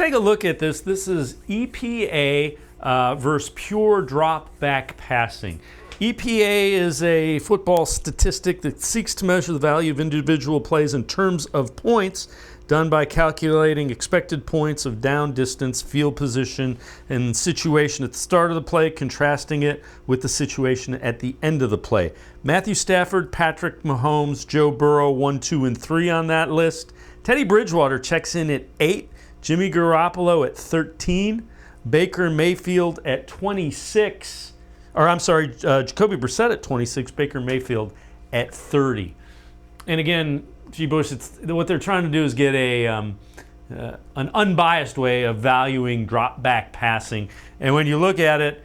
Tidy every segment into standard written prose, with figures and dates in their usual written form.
Take a look at this. This is EPA versus pure drop back passing. EPA is a football statistic that seeks to measure the value of individual plays in terms of points, done by calculating expected points of down distance, field position, and situation at the start of the play, contrasting it with the situation at the end of the play. Matthew Stafford, Patrick Mahomes, Joe Burrow, 1, 2, and 3 on that list. Teddy Bridgewater checks in at 8. Jimmy Garoppolo at 13. Baker Mayfield at 26. Jacoby Brissett at 26. Baker Mayfield at 30. And again, G. Bush, what they're trying to do is get an unbiased way of valuing drop back passing. And when you look at it,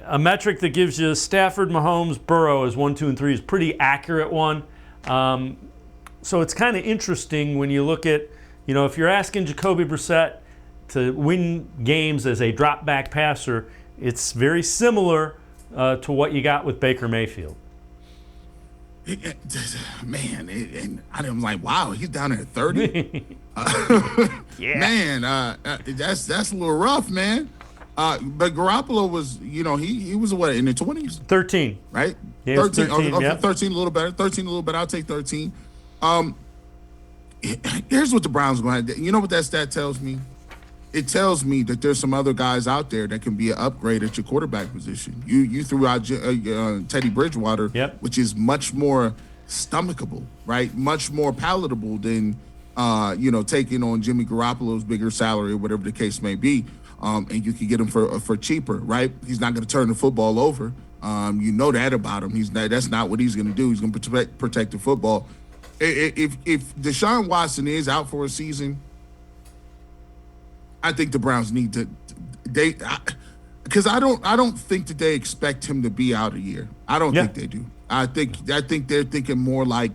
a metric that gives you Stafford, Mahomes, Burrow as 1, 2, and 3 is a pretty accurate one. So it's kind of interesting when you look at, if you're asking Jacoby Brissett to win games as a drop back passer, it's very similar to what you got with Baker Mayfield. Man, and I'm like, wow, he's down there at 30. Yeah, man, that's a little rough, man. But Garoppolo was, he was what, in the 20s? 13, right? Yeah, 13. 13, yep. 13 a little better. 13 a little better. I'll take 13. Here's what the Browns are going to do. You know what that stat tells me? It tells me that there's some other guys out there that can be an upgrade at your quarterback position. You threw out Teddy Bridgewater, yep, which is much more stomachable, right? Much more palatable than, taking on Jimmy Garoppolo's bigger salary or whatever the case may be. And you can get him for cheaper, right? He's not going to turn the football over. You know that about him. That's not what he's going to do. He's going to protect the football. If Deshaun Watson is out for a season, I think the Browns need to because I don't think that they expect him to be out a year. I don't think they do. I think they're thinking more like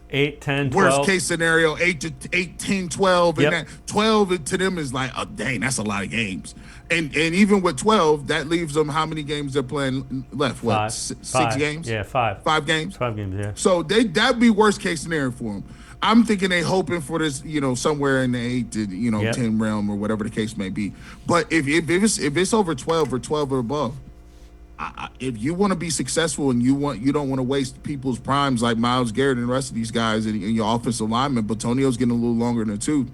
8, 10, 12. Worst case scenario, 8, 10, 12. Yep. And that 12 to them is like, oh, dang, that's a lot of games. And even with 12, that leaves them how many games they're playing left? What, Five. 6 games? Yeah, 5. 5 games? 5 games, yeah. So that'd be worst case scenario for them. I'm thinking they hoping for this, somewhere in the 8 to 10 realm or whatever the case may be. But if it's over 12 or 12 or above, if you want to be successful and you don't want to waste people's primes like Myles Garrett and the rest of these guys and your offensive linemen, but Tonio's getting a little longer in the tooth,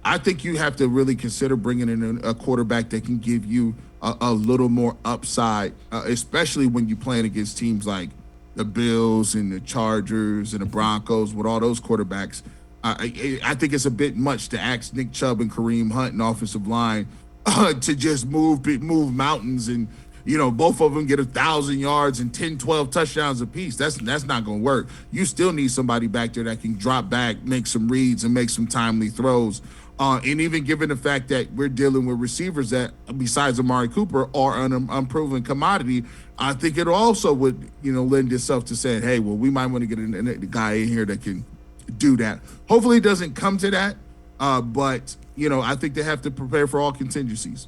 I think you have to really consider bringing in a quarterback that can give you a little more upside, especially when you're playing against teams like the Bills and the Chargers and the Broncos with all those quarterbacks. I think it's a bit much to ask Nick Chubb and Kareem Hunt and offensive line to just move mountains and, both of them get 1,000 yards and 10, 12 touchdowns apiece. That's not going to work. You still need somebody back there that can drop back, make some reads, and make some timely throws. And even given the fact that we're dealing with receivers that, besides Amari Cooper, are an unproven commodity, I think it also would, lend itself to saying, hey, well, we might want to get a guy in here that can do that. Hopefully it doesn't come to that, but, I think they have to prepare for all contingencies.